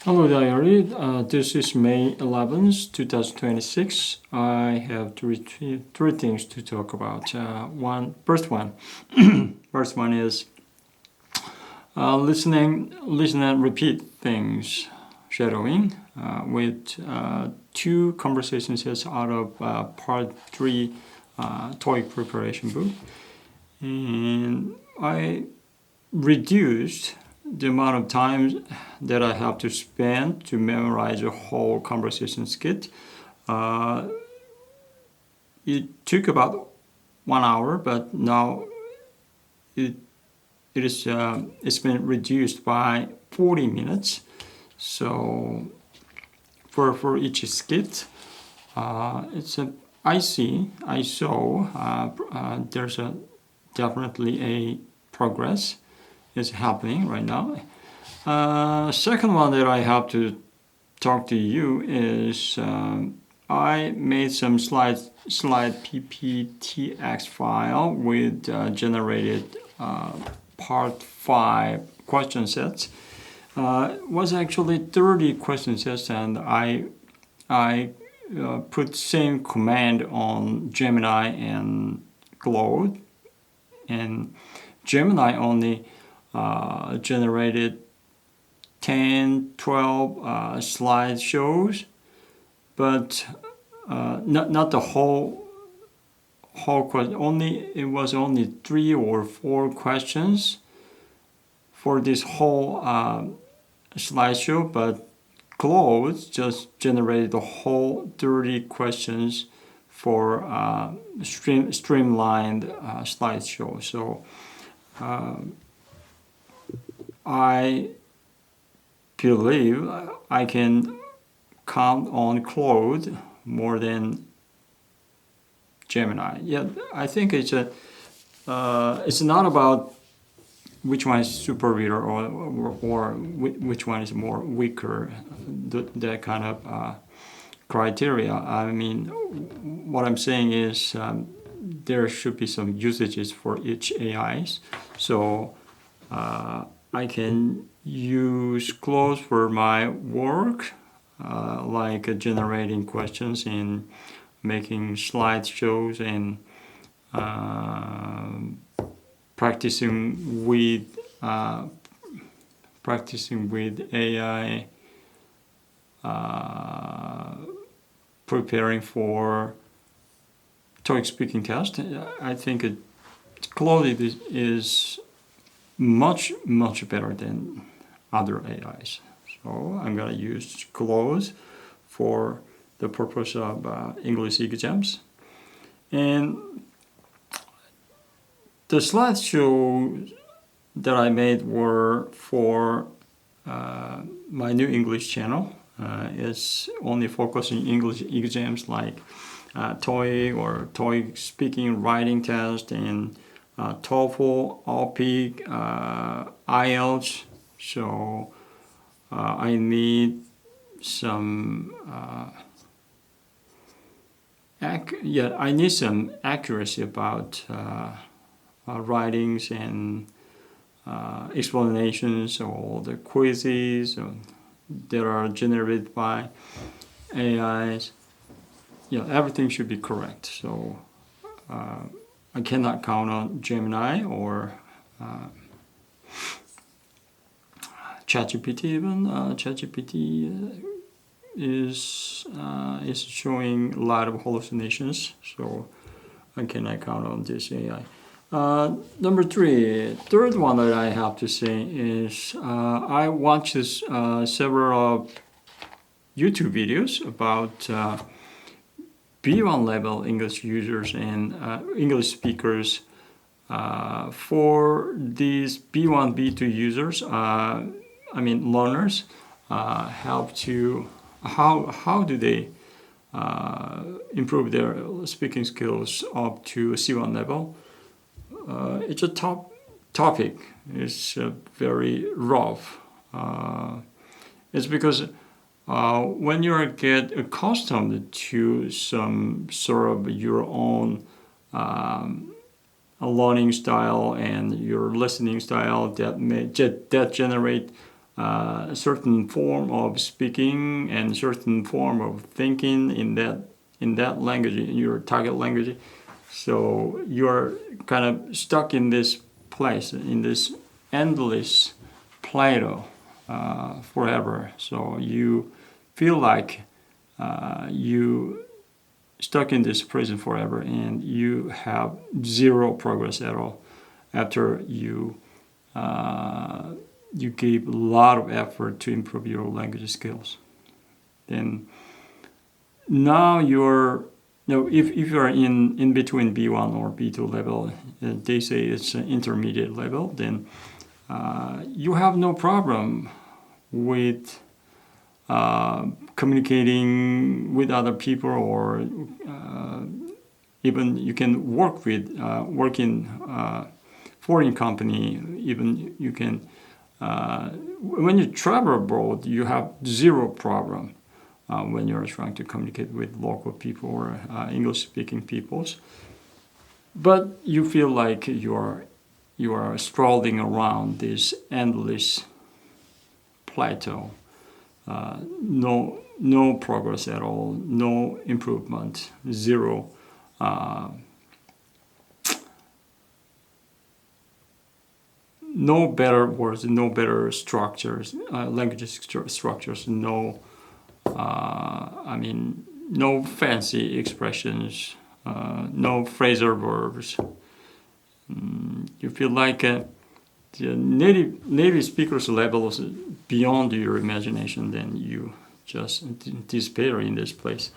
Hello Diary, this is May 11th, 2026. I have three things to talk about. First one is listen and repeat things, shadowing, with two conversation sets out of part 3 TOEIC preparation book. And I reduced the amount of time that I have to spend to memorize a whole conversation skit. It took about 1 hour, but now it's been reduced by 40 minutes. So for each skit, I saw there's definitely a progress is happening right now. Second one that I have to talk to you is I made some slide PPTX file with generated part 5 question sets. It was actually 30 question sets, and I put same command on Gemini and Claude, and Gemini only generated 10-12 slideshows, but not the whole question. It was only 3 or 4 questions for this whole slideshow, but Claude just generated the whole 30 questions for streamlined slideshow. So I believe I can count on Claude more than Gemini. Yeah, I think it's not about which one is superior or which one is more weaker, that kind of criteria. I mean, what I'm saying is there should be some usages for each AIs. So I can use Claude for my work, like generating questions and making slideshows and practicing with AI, preparing for TOEIC speaking test. I think Claude is much better than other AIs. So I'm gonna use Claude for the purpose of English exams. And the slideshow that I made were for my new English channel. It's only focusing English exams like TOEIC or TOEIC speaking writing test and TOEFL, OPIC, IELTS. So I need some I need some accuracy about writings and explanations or the quizzes that are generated by AIs. Everything should be correct. So I cannot count on Gemini or ChatGPT even. ChatGPT is showing a lot of hallucinations, so I cannot count on this AI. Number 3, third one that I have to say is I watched several YouTube videos about B1 level English users and English speakers. For these B1, B2 users, learners, how do they improve their speaking skills up to C1 level? It's a topic. It's very rough. It's because when you get accustomed to some sort of your own learning style and your listening style that generate a certain form of speaking and certain form of thinking in that language, in your target language. So you're kind of stuck in this place, in this endless Plato forever. So you feel like you stuck in this prison forever, and you have zero progress at all after you gave a lot of effort to improve your language skills. Then now if you're in between B1 or B2 level, they say it's an intermediate level, then you have no problem with communicating with other people, or even you can work in foreign company. Even you can when you travel abroad, you have zero problem when you're trying to communicate with local people or English-speaking peoples. But you feel like you are strolling around this endless plateau. No progress at all, no improvement, zero. No better words, no better structures, language structures, no fancy expressions, no phrasal verbs. You feel like the native speakers level is beyond your imagination, then you just despair in this place.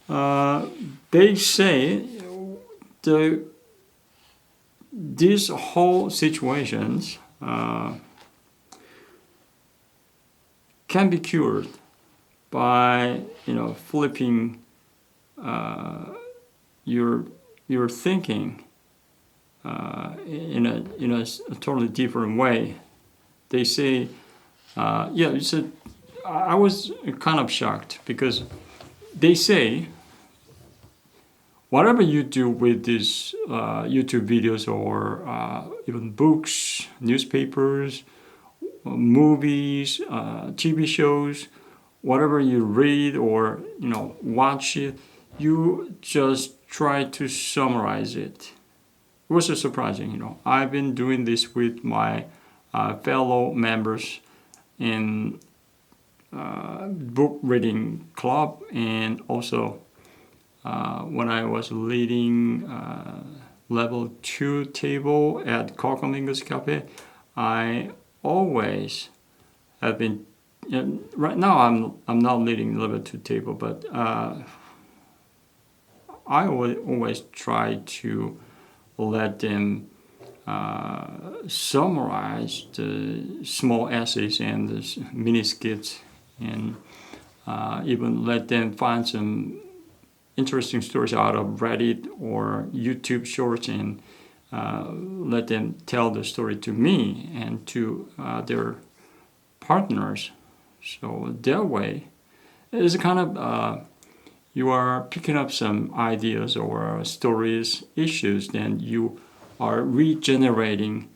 They say these whole situations can be cured by flipping your thinking in a totally different way. They say, I was kind of shocked, because they say whatever you do with these YouTube videos or even books, newspapers, movies, TV shows, whatever you read or watch it, you just try to summarize it. It was so surprising. I've been doing this with my fellow members in book reading club, and also when I was leading level 2 table at Qualcomm English Cafe, I always have been. Right now, I'm not leading level 2 table, but I always try to let them summarize the small essays and the mini skits, and even let them find some interesting stories out of Reddit or YouTube Shorts, and let them tell the story to me and to their partners. So that way, it's kind of you are picking up some ideas or stories, issues, then you are regenerating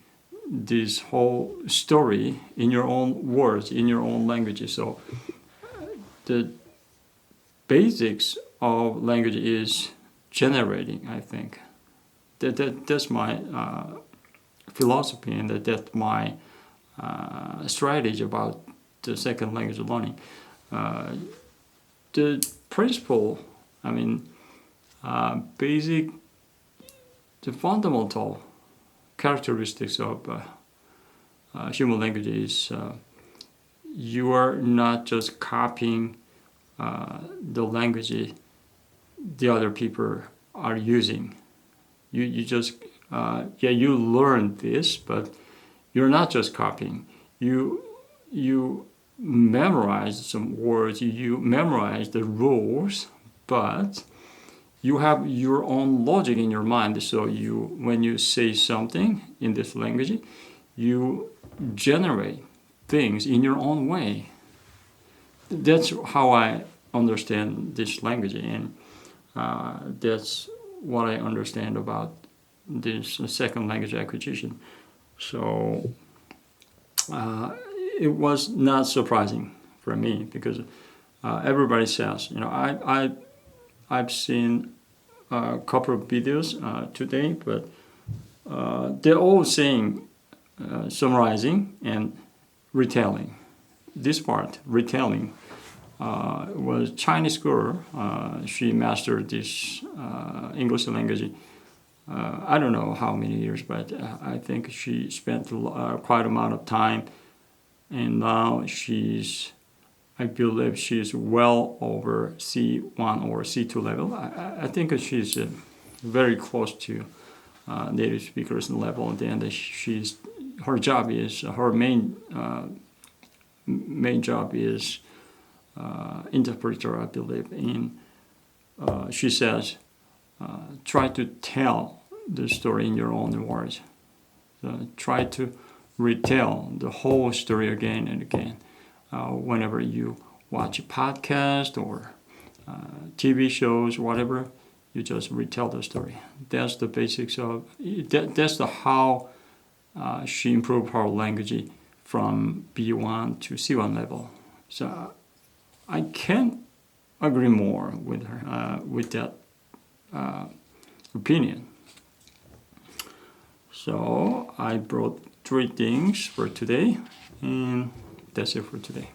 this whole story in your own words, in your own language. So the basics of language is generating, I think. That's my philosophy, and that's my strategy about the second language learning. The principle, basic, the fundamental characteristics of human language is you are not just copying the language the other people are using. You just you learn this, but you're not just copying. You memorize some words, you memorize the rules, but you have your own logic in your mind. So when you say something in this language, you generate things in your own way. That's how I understand this language, and that's what I understand about this second language acquisition. So it was not surprising for me because everybody says, I've seen a couple of videos today, but they're all saying summarizing and retelling. This part, retelling, was Chinese girl. She mastered this English language. I don't know how many years, but I think she spent quite amount of time, and now I believe she's well over C1 or C2 level. I think she's very close to native speakers level. And her job is her main job is interpreter, I believe. And she says, try to tell the story in your own words. Try to retell the whole story again and again. Whenever you watch a podcast or TV shows, whatever, you just retell the story. That's the basics of that's how she improved her language from B1 to C1 level. So I can't agree more with her with that opinion. So I brought 3 things for today, and that's it for today.